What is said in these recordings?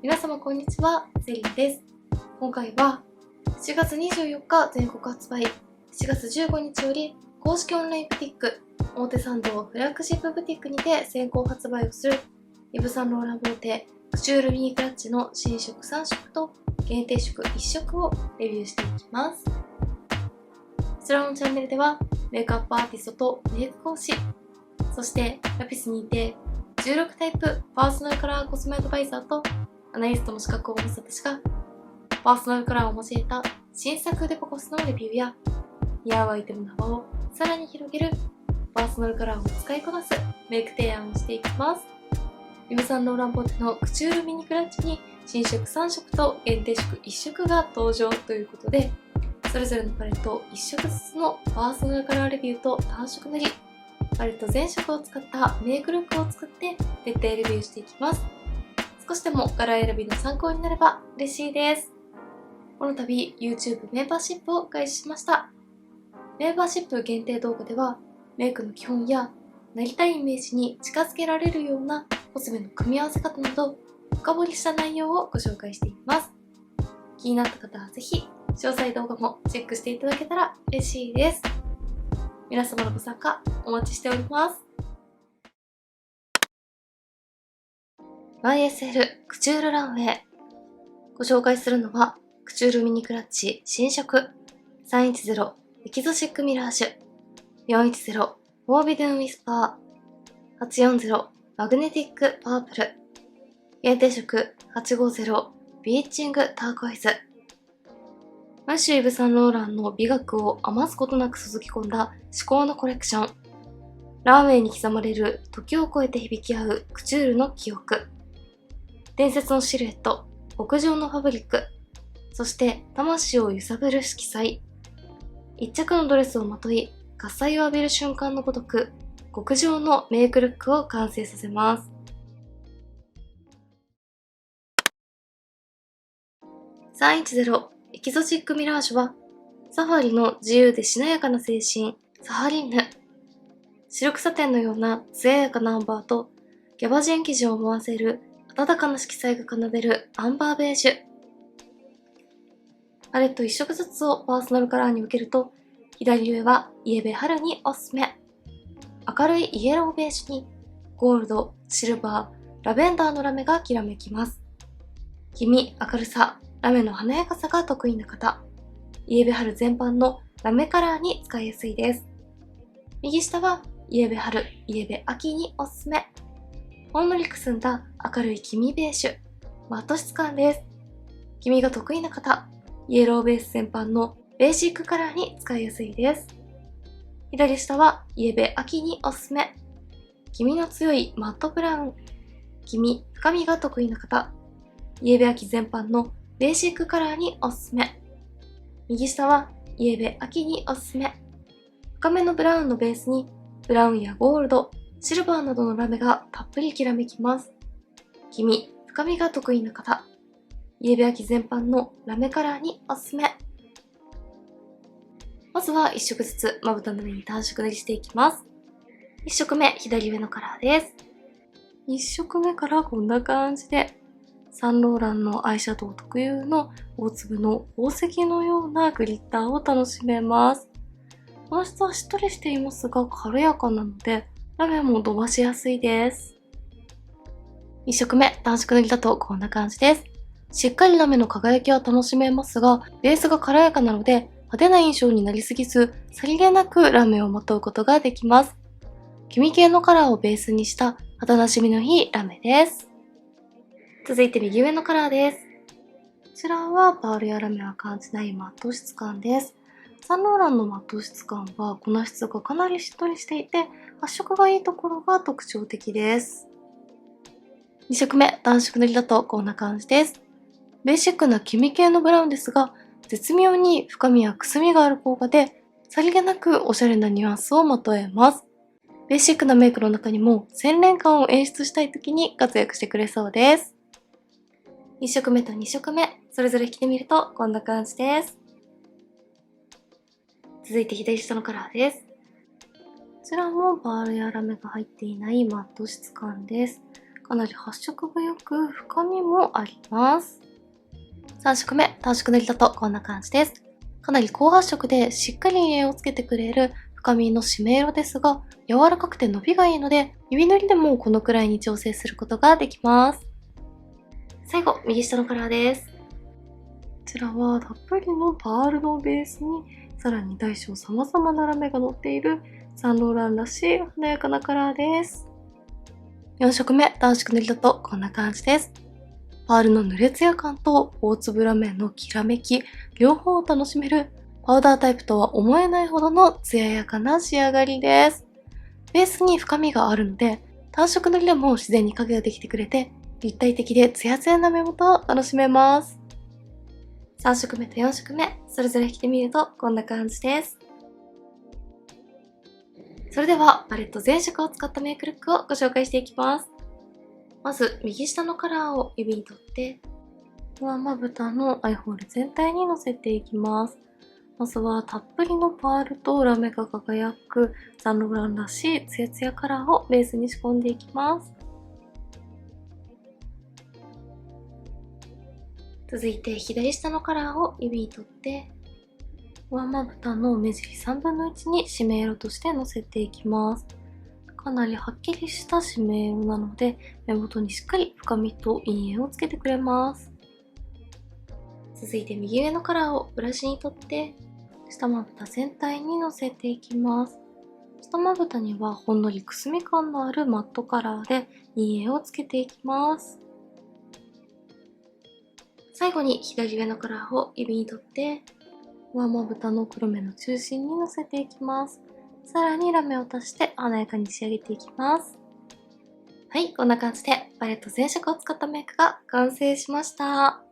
皆様こんにちは、セリンです。今回は7月24日全国発売、7月15日より公式オンラインブティック、表参道フラッグシップブティックにて先行発売をするイヴ・サンローランボーテクチュールミニクラッチの新色3色と限定色1色をレビューしていきます。こちらのチャンネルではメイクアップアーティストとメイク講師、そしてラピスにて16タイプパーソナルカラーコスメアドバイザーとアナリストの資格を持つ私がパーソナルカラーを用いた新作デココスのレビューや似合うアイテムの幅をさらに広げるパーソナルカラーを使いこなすメイク提案をしていきます。イヴ・サンローランボーテのクチュールミニクラッチに新色3色と限定色1色が登場ということで、それぞれのパレット1色ずつのパーソナルカラーレビューと単色塗り、パレット全色を使ったメイクルックを作って徹底レビューしていきます。少しでも柄選びの参考になれば嬉しいです。この度 YouTube メンバーシップを開始しました。メンバーシップ限定動画ではメイクの基本やなりたいイメージに近づけられるようなコスメの組み合わせ方など深掘りした内容をご紹介していきます。気になった方はぜひ詳細動画もチェックしていただけたら嬉しいです。皆様のご参加お待ちしております。YSL クチュールランウェイ。ご紹介するのはクチュールミニクラッチ新色310エキゾチックミラージュ、410フォービドゥンウィスパー、840マグネティックパープル、限定色850ビーチングターコイズ。マッシュ・イヴ・サンローランの美学を余すことなく注ぎ込んだ至高のコレクション。ランウェイに刻まれる時を超えて響き合うクチュールの記憶。伝説のシルエット、極上のファブリック、そして魂を揺さぶる色彩。一着のドレスをまとい、喝采を浴びる瞬間のごとく、極上のメイクルックを完成させます。310エキゾチックミラージュは、サファリの自由でしなやかな精神、サハリンヌ。シルクサテンのような艶やかなアンバーと、ギャバジン生地を思わせる温かな色彩が奏でるアンバーベージュ。パレット1色ずつをパーソナルカラーに分けると、左上はイエベ春におすすめ。明るいイエローベージュにゴールド、シルバー、ラベンダーのラメがきらめきます。黄身、明るさ、ラメの華やかさが得意な方、イエベ春全般のラメカラーに使いやすいです。右下はイエベ春、イエベ秋におすすめ。ほんのりくすんだ明るい黄身ベージュ、マット質感です。黄身が得意な方、イエローベース全般のベーシックカラーに使いやすいです。左下はイエベ秋におすすめ。黄身の強いマットブラウン、黄身、深みが得意な方、イエベ秋全般のベーシックカラーにおすすめ。右下はイエベ秋におすすめ。深めのブラウンのベースにブラウンやゴールド、シルバーなどのラメがたっぷりきらめきます。黄身、深みが得意な方、イエベ秋全般のラメカラーにおすすめ。まずは1色ずつまぶたの上に単色塗りしていきます。1色目、左上のカラーです。1色目からこんな感じで、サンローランのアイシャドウ特有の大粒の宝石のようなグリッターを楽しめます。この質はしっとりしていますが軽やかなので、ラメも伸ばしやすいです。1色目、単色塗りだとこんな感じです。しっかりラメの輝きは楽しめますが、ベースが軽やかなので、派手な印象になりすぎず、さりげなくラメをまとうことができます。黄身系のカラーをベースにした肌なじみのいいラメです。続いて右上のカラーです。こちらはパールやラメは感じないマット質感です。サンローランのマット質感は粉質がかなりしっとりしていて、発色がいいところが特徴的です。2色目、単色塗りだとこんな感じです。ベーシックな黄身系のブラウンですが、絶妙に深みやくすみがある効果で、さりげなくおしゃれなニュアンスをまとえます。ベーシックなメイクの中にも洗練感を演出したい時に活躍してくれそうです。1色目と2色目、それぞれ着てみるとこんな感じです。続いて左下のカラーです。こちらもパールやラメが入っていないマット質感です。かなり発色が良く深みもあります。3色目、単色塗りだとこんな感じです。かなり高発色でしっかり陰影をつけてくれる深みの締め色ですが、柔らかくて伸びがいいので、指塗りでもこのくらいに調整することができます。最後、右下のカラーです。こちらはたっぷりのパールのベースに、さらに大小様々なラメが乗っているサンローランらしい華やかなカラーです。4色目、単色塗りだとこんな感じです。パールの濡れツヤ感と大粒ラメのきらめき、両方を楽しめるパウダータイプとは思えないほどの艶やかな仕上がりです。ベースに深みがあるので、単色塗りでも自然に影ができてくれて、立体的でツヤツヤな目元を楽しめます。3色目と4色目、それぞれ引いてみるとこんな感じです。それではパレット全色を使ったメイクルックをご紹介していきます。まず右下のカラーを指に取って、上まぶたのアイホール全体にのせていきます。まずはたっぷりのパールとラメが輝くサンローランらしいツヤツヤカラーをベースに仕込んでいきます。続いて左下のカラーを指に取って、上まぶたの目尻3分の1に締め色としてのせていきます。かなりはっきりした締め色なので、目元にしっかり深みと陰影をつけてくれます。続いて右上のカラーをブラシに取って、下まぶた全体にのせていきます。下まぶたにはほんのりくすみ感のあるマットカラーで陰影をつけていきます。最後に左上のカラーを指に取って、上まぶたの黒目の中心にのせていきます。さらにラメを足して華やかに仕上げていきます。はい、こんな感じでパレット全色を使ったメイクが完成しました。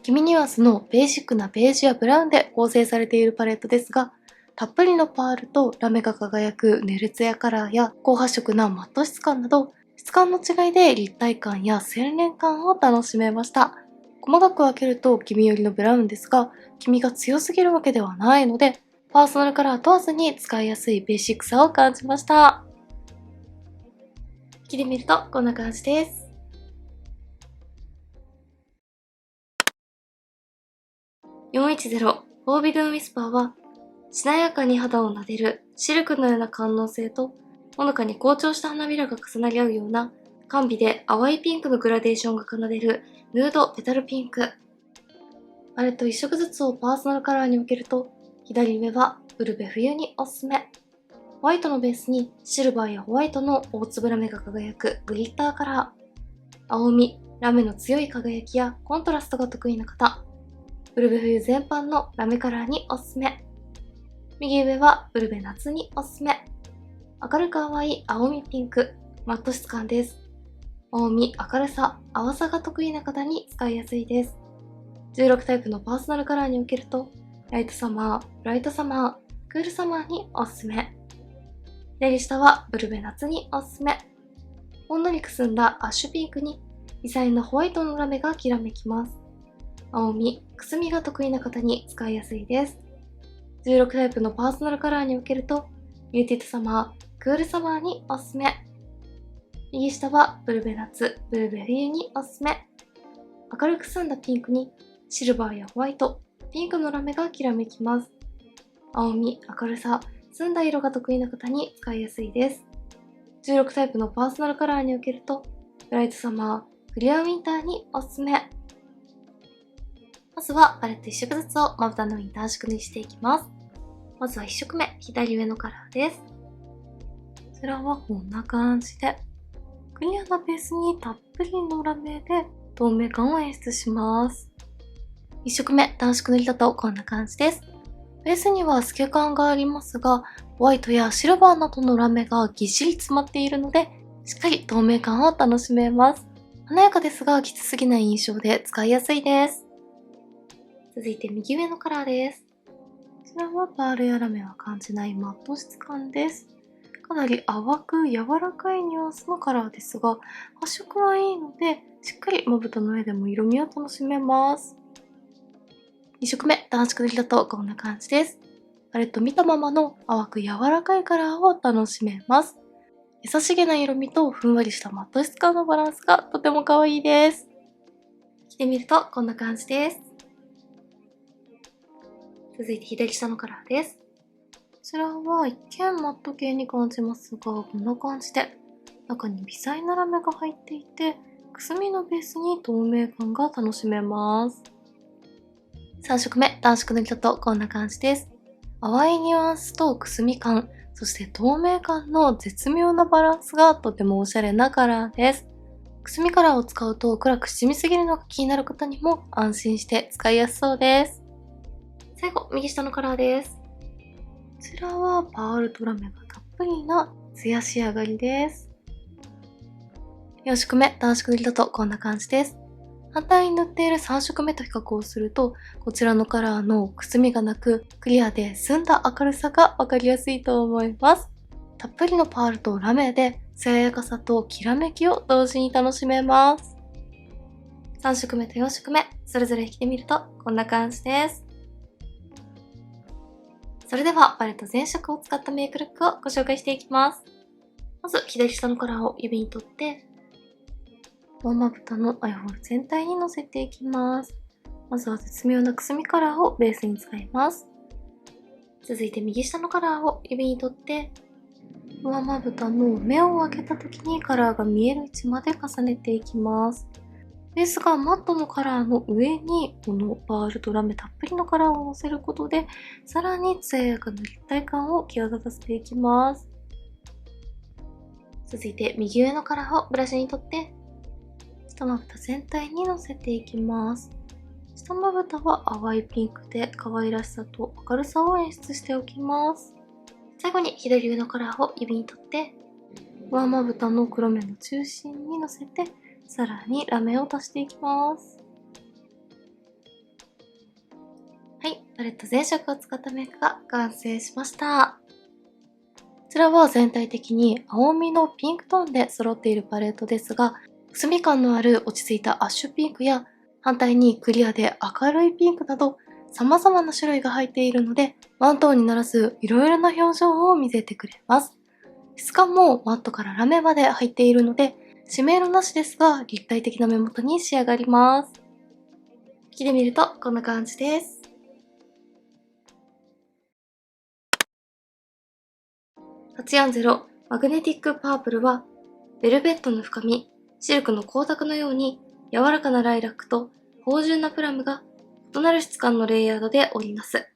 黄身ニュアンスのベーシックなベージュやブラウンで構成されているパレットですが、たっぷりのパールとラメが輝くネルツヤカラーや高発色なマット質感など、質感の違いで立体感や洗練感を楽しめました。細かく分けると黄身寄りのブラウンですが、黄身が強すぎるわけではないので、パーソナルカラー問わずに使いやすいベーシックさを感じました。切り見るとこんな感じです。410フォービドゥンウィスパーは、しなやかに肌を撫でるシルクのような感能性と、ほのかに好調した花びらが重なり合うような、甘美で淡いピンクのグラデーションが奏でるヌードペタルピンク。パレット1色ずつをパーソナルカラーに分けると、左上はブルベ冬におすすめ。ホワイトのベースにシルバーやホワイトの大粒ラメが輝くグリッターカラー。青み、ラメの強い輝きやコントラストが得意な方。ブルベ冬全般のラメカラーにおすすめ。右上はブルベ夏におすすめ。明るく淡い青みピンク、マット質感です。青み、明るさ、淡さが得意な方に使いやすいです。16タイプのパーソナルカラーに分けると、ライトサマー、ブライトサマー、クールサマーにおすすめ。左下はブルベ夏におすすめ。ほんのりくすんだアッシュピンクに微細なホワイトのラメがきらめきます。青み、くすみが得意な方に使いやすいです。16タイプのパーソナルカラーに分けると、ミューティッドサマー、クールサマーにおすすめ。右下はブルベ夏、ブルベ冬におすすめ。明るく澄んだピンクにシルバーやホワイト、ピンクのラメがきらめきます。青み、明るさ、澄んだ色が得意な方に使いやすいです。16タイプのパーソナルカラーに分けると、ブライトサマー、クリアウィンターにおすすめ。まずはパレット1色ずつをまぶたの上に短縮にしていきます。まずは1色目、左上のカラーです。こちらはこんな感じで、クリアなベースにたっぷりのラメで透明感を演出します。1色目、短縮塗りだとこんな感じです。ベースには透け感がありますが、ホワイトやシルバーなどのラメがぎっしり詰まっているので、しっかり透明感を楽しめます。華やかですがきつすぎない印象で使いやすいです。続いて右上のカラーです。こちらはパールやラメは感じないマット質感です。かなり淡く柔らかいニュアンスのカラーですが、発色はいいので、しっかりまぶたの上でも色味を楽しめます。2色目、短縮塗りだとこんな感じです。パレット見たままの淡く柔らかいカラーを楽しめます。優しげな色味とふんわりしたマット質感のバランスがとても可愛いです。着てみるとこんな感じです。続いて左下のカラーです。こちらは一見マット系に感じますが、こんな感じで中に微細なラメが入っていて、くすみのベースに透明感が楽しめます。3色目、暖色塗りだとこんな感じです。淡いニュアンスとくすみ感、そして透明感の絶妙なバランスがとてもおしゃれなカラーです。くすみカラーを使うと暗く染みすぎるのが気になる方にも安心して使いやすそうです。最後、右下のカラーです。こちらはパールとラメがたっぷりなツヤ仕上がりです。4色目、暖色塗りだとこんな感じです。反対に塗っている3色目と比較をすると、こちらのカラーのくすみがなく、クリアで澄んだ明るさがわかりやすいと思います。たっぷりのパールとラメで、艶やかさときらめきを同時に楽しめます。3色目と4色目、それぞれ着てみるとこんな感じです。それでは、パレット全色を使ったメイクルックをご紹介していきます。まず、左下のカラーを指に取って、ワンまぶたのアイホール全体にのせていきます。まずは絶妙なくすみカラーをベースに使います。続いて右下のカラーを指に取って、上まぶたの目を開けた時にカラーが見える位置まで重ねていきます。ベースがマットのカラーの上にこのパールとラメたっぷりのカラーをのせることで、さらに艶やかな立体感を際立たせていきます。続いて右上のカラーをブラシに取って、下まぶた全体にのせていきます。下まぶたは淡いピンクで可愛らしさと明るさを演出しておきます。最後に左上のカラーを指に取って、上まぶたの黒目の中心にのせて、さらにラメを足していきます。はい、パレット全色を使ったメイクが完成しました。こちらは全体的に青みのピンクトーンで揃っているパレットですが、くすみ感のある落ち着いたアッシュピンクや、反対にクリアで明るいピンクなど、様々な種類が入っているので、ワントーンにならずいろいろな表情を見せてくれます。質感もマットからラメまで入っているので、締め色なしですが立体的な目元に仕上がります。着てみるとこんな感じです。840マグネティックパープルは、ベルベットの深み、シルクの光沢のように柔らかなライラックと芳醇なプラムが異なる質感のレイヤードで織りなす。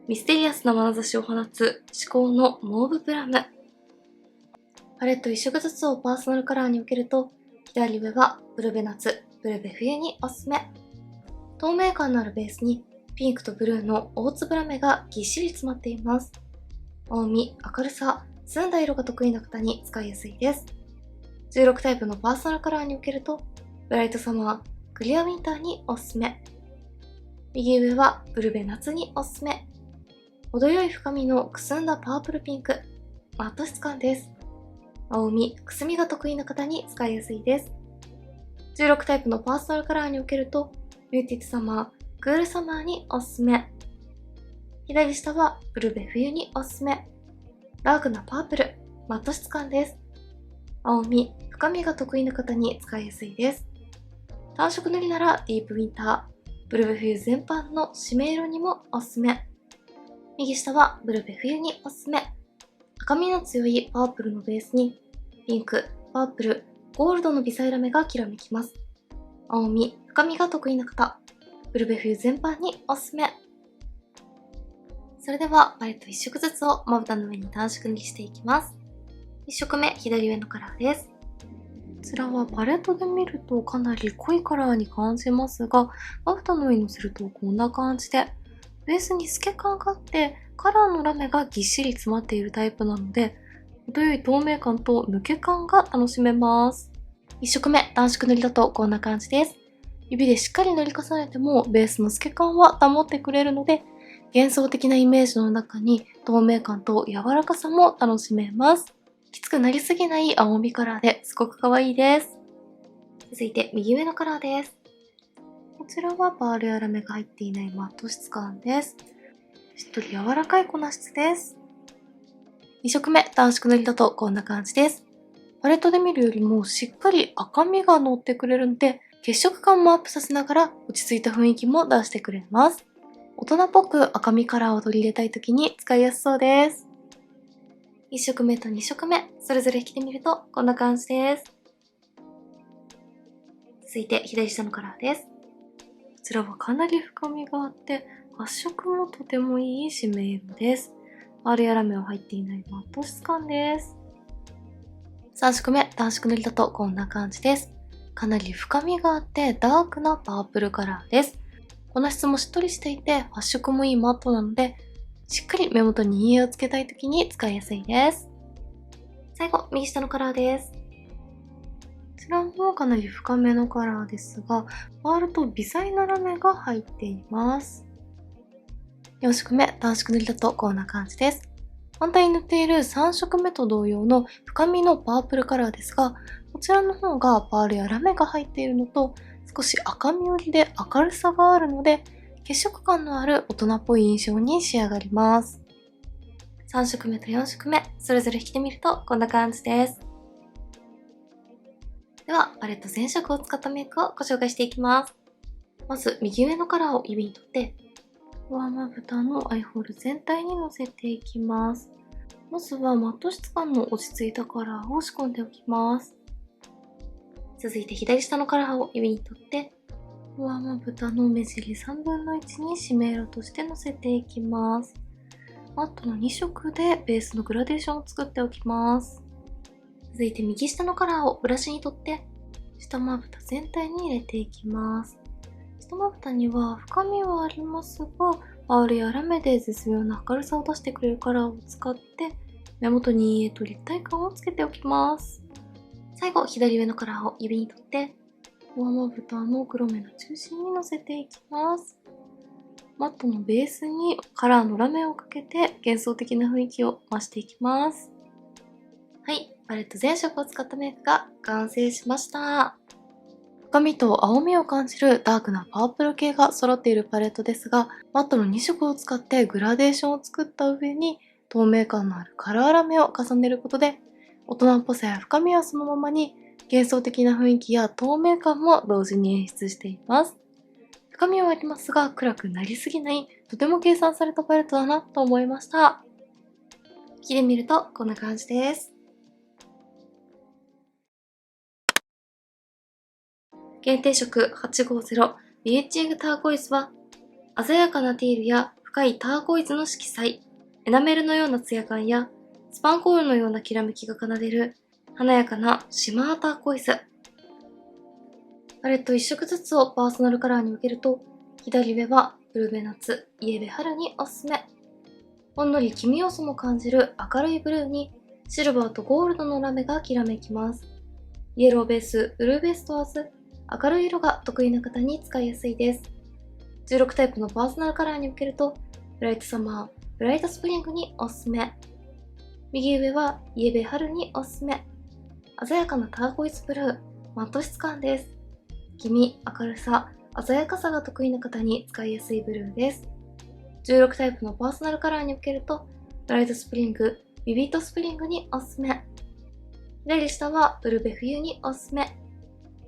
ミステリアスな眼差しを放つ至高のモーブプラム。パレット1色ずつをパーソナルカラーに分けると、左上はブルベ夏、ブルベ冬におすすめ。透明感のあるベースにピンクとブルーの大粒ラメがぎっしり詰まっています。青み、明るさ、澄んだ色が得意な方に使いやすいです。16タイプのパーソナルカラーに分けると、ブライトサマー、クリアウィンターにおすすめ。右上はブルベ夏におすすめ。程よい深みのくすんだパープルピンク、マット質感です。青み、くすみが得意な方に使いやすいです。16タイプのパーソナルカラーに分けると、ミューティッドサマー、クールサマーにおすすめ。左下はブルベ冬におすすめ。ダークなパープル、マット質感です。青み、深みが得意な方に使いやすいです。単色塗りならディープウィンター、ブルベ冬全般の締め色にもおすすめ。右下はブルベ冬におすすめ。赤みの強いパープルのベースに、ピンク、パープル、ゴールドの微細ラメがきらめきます。青み、深みが得意な方、ブルベ冬全般におすすめ。それではパレット1色ずつをまぶたの上に単色塗りしていきます。1色目、左上のカラーです。こちらはパレットで見るとかなり濃いカラーに感じますが、まぶたの上にのせるとこんな感じで、ベースに透け感があって、カラーのラメがぎっしり詰まっているタイプなので、程よい透明感と抜け感が楽しめます。1色目、暖色塗りだとこんな感じです。指でしっかり塗り重ねてもベースの透け感は保ってくれるので、幻想的なイメージの中に透明感と柔らかさも楽しめます。きつくなりすぎない青みカラーですごく可愛いです。続いて右上のカラーです。こちらはパールやラメが入っていないマット質感です。しっとり柔らかい粉質です。2色目、暖色塗りだとこんな感じです。パレットで見るよりもしっかり赤みが乗ってくれるので、血色感もアップさせながら落ち着いた雰囲気も出してくれます。大人っぽく赤みカラーを取り入れたい時に使いやすそうです。1色目と2色目、それぞれ着てみるとこんな感じです。続いて左下のカラーです。こちらはかなり深みがあって、発色もとてもいい締め色です。パールやラメは入っていないマット質感です。3色目、暖色塗りだとこんな感じです。かなり深みがあってダークなパープルカラーです。粉質もしっとりしていて発色もいいマットなので、しっかり目元に陰影をつけたい時に使いやすいです。最後、右下のカラーです。こちらもかなり深めのカラーですが、パールと微細なラメが入っています。4色目、暖色塗りだとこんな感じです。反対に塗っている3色目と同様の深みのパープルカラーですが、こちらの方がパールやラメが入っているのと、少し赤み寄りで明るさがあるので、血色感のある大人っぽい印象に仕上がります。3色目と4色目、それぞれ着てみるとこんな感じです。では、パレット全色を使ったメイクをご紹介していきます。まず、右上のカラーを指に取って、上まぶたのアイホール全体にのせていきます。まずはマット質感の落ち着いたカラーを仕込んでおきます。続いて左下のカラーを指に取って、上まぶたの目尻3分の1に締め色としてのせていきます。マットの2色でベースのグラデーションを作っておきます。続いて右下のカラーをブラシに取って、下まぶた全体に入れていきます。下まぶたには深みはありますが、パールやラメで絶妙な明るさを出してくれるカラーを使って、目元に陰影と立体感をつけておきます。最後、左上のカラーを指に取って、上まぶたの黒目の中心にのせていきます。マットのベースにカラーのラメをかけて幻想的な雰囲気を増していきます。はい、パレット全色を使ったメイクが完成しました。深みと青みを感じるダークなパープル系が揃っているパレットですが、マットの2色を使ってグラデーションを作った上に透明感のあるカラーラメを重ねることで、大人っぽさや深みはそのままに幻想的な雰囲気や透明感も同時に演出しています。深みはありますが暗くなりすぎない、とても計算されたパレットだなと思いました。着てみるとこんな感じです。限定色850ビーチングターコイズは、鮮やかなティールや深いターコイズの色彩、エナメルのようなツヤ感やスパンコールのようなきらめきが奏でる華やかなシマーターコイズ。パレット1色ずつをパーソナルカラーに分けると、左上はブルベ夏、イエベ春におすすめ。ほんのり黄身要素も感じる明るいブルーにシルバーとゴールドのラメがきらめきます。イエローベース、ブルーベース問わず、明るい色が得意な方に使いやすいです。16タイプのパーソナルカラーに分けると、ブライトサマー、ブライトスプリングにおすすめ。右上はイエベ春におすすめ。鮮やかなターコイズブルー、マット質感です。黄身、明るさ、鮮やかさが得意な方に使いやすいブルーです。16タイプのパーソナルカラーに分けると、ブライトスプリング、ビビットスプリングにおすすめ。左下はブルベ冬におすすめ。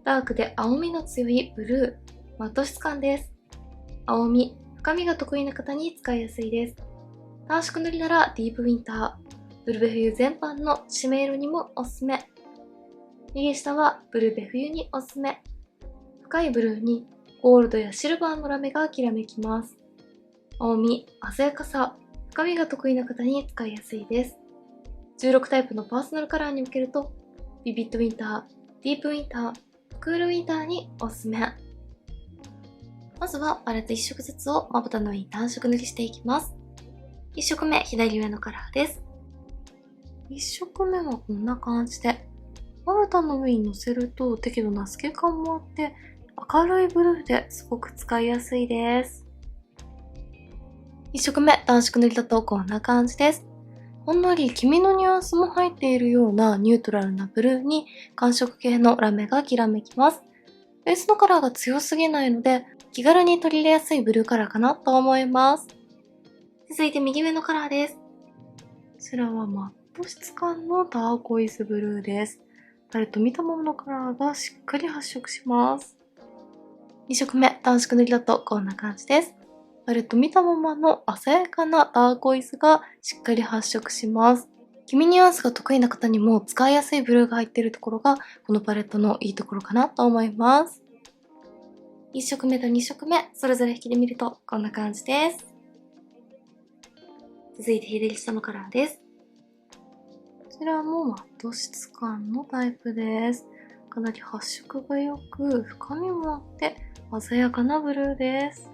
ダークで青みの強いブルー、マット質感です。青み、深みが得意な方に使いやすいです。暖色塗りならディープウィンター、ブルベ冬全般の締め色にもおすすめ。右下はブルベ冬におすすめ。深いブルーにゴールドやシルバーのラメがきらめきます。青み、鮮やかさ、深みが得意な方に使いやすいです。16タイプのパーソナルカラーに分けると、ビビットウィンター、ディープウィンター、クールウィンターにおすすめ。まずはパレット1色ずつをまぶたの上に暖色塗りしていきます。1色目、左上のカラーです。1色目はこんな感じで、まぶたの上にのせると適度な透け感もあって、明るいブルーですごく使いやすいです。1色目、暖色塗りだとこんな感じです。ほんのり黄身のニュアンスも入っているようなニュートラルなブルーに寒色系のラメがきらめきます。ベースのカラーが強すぎないので気軽に取り入れやすいブルーカラーかなと思います。続いて右上のカラーです。こちらはマット質感のターコイズブルーです。パレット見たままのカラーがしっかり発色します。2色目、暖色塗りだとこんな感じです。パレット見たままの鮮やかなターコイズがしっかり発色します。黄身ニュアンスが得意な方にも使いやすいブルーが入っているところがこのパレットのいいところかなと思います。1色目と2色目、それぞれ引きで見るとこんな感じです。続いて左下のカラーです。こちらもマット質感のタイプです。かなり発色が良く、深みもあって鮮やかなブルーです。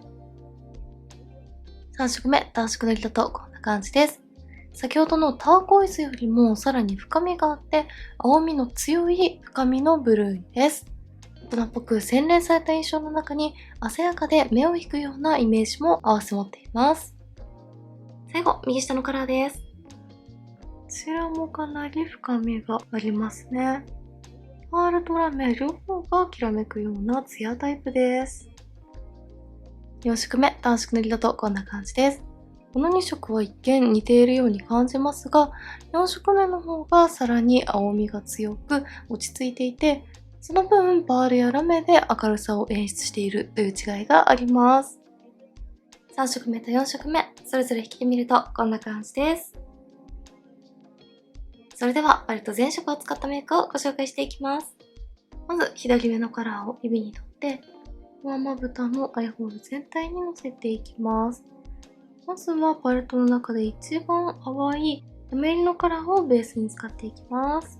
3色目、暖色塗りだとこんな感じです。先ほどのターコイズよりもさらに深みがあって、青みの強い深みのブルーです。大人っぽく洗練された印象の中に鮮やかで目を引くようなイメージも合わせ持っています。最後、右下のカラーです。こちらもかなり深みがありますね。パールとラメ両方がきらめくようなツヤタイプです。4色目、暖色塗りだとこんな感じです。この2色は一見似ているように感じますが、4色目の方がさらに青みが強く落ち着いていて、その分パールやラメで明るさを演出しているという違いがあります。3色目と4色目、それぞれ引きで見るとこんな感じです。それではパレット全色を使ったメイクをご紹介していきます。まず左上のカラーを指に取って、上まぶたのアイホール全体にのせていきます。まずはパレットの中で一番淡いラメ入りのカラーをベースに使っていきます。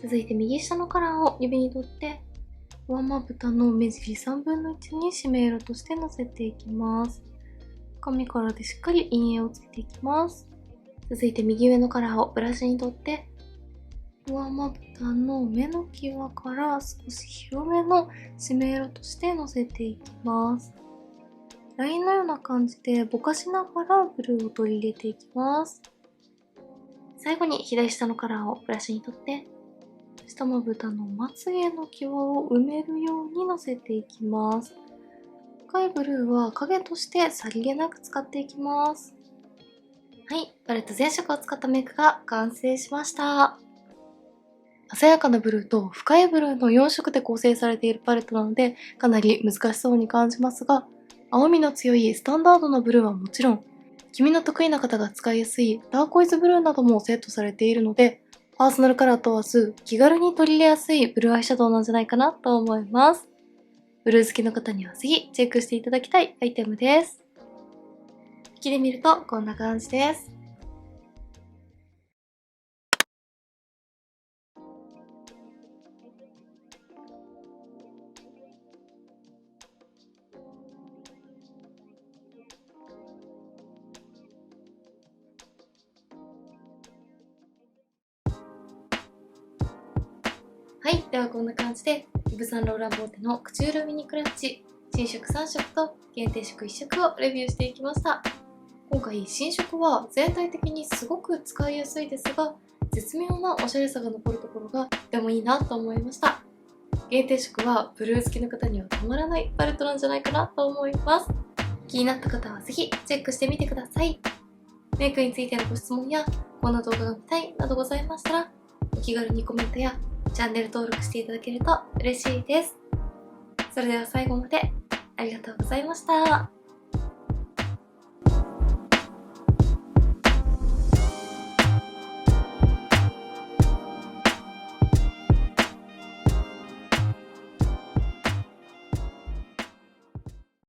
続いて右下のカラーを指に取って、上まぶたの目尻3分の1に締め色としてのせていきます。深みからでしっかり陰影をつけていきます。続いて右上のカラーをブラシに取って、上まぶたの目の際から少し広めの締め色としてのせていきます。ラインのような感じでぼかしながらブルーを取り入れていきます。最後に左下のカラーをブラシに取って、下まぶたのまつげの際を埋めるようにのせていきます。深いブルーは影としてさりげなく使っていきます。はい、パレット全色を使ったメイクが完成しました。鮮やかなブルーと深いブルーの4色で構成されているパレットなのでかなり難しそうに感じますが、青みの強いスタンダードなブルーはもちろん、黄身の得意な方が使いやすいターコイズブルーなどもセットされているので、パーソナルカラー問わず気軽に取り入れやすいブルーアイシャドウなんじゃないかなと思います。ブルー好きの方にはぜひチェックしていただきたいアイテムです。引きで見るとこんな感じです。はい、ではこんな感じでイヴ・サンローランボーテのクチュールミニクラッチ新色3色と限定色1色をレビューしていきました。今回新色は全体的にすごく使いやすいですが、絶妙なおしゃれさが残るところがとてもいいなと思いました。限定色はブルー好きの方にはたまらないパレットなんじゃないかなと思います。気になった方はぜひチェックしてみてください。メイクについてのご質問やこんな動画が見たいなどございましたら、お気軽にコメントやチャンネル登録していただけると嬉しいです。それでは最後までありがとうございました。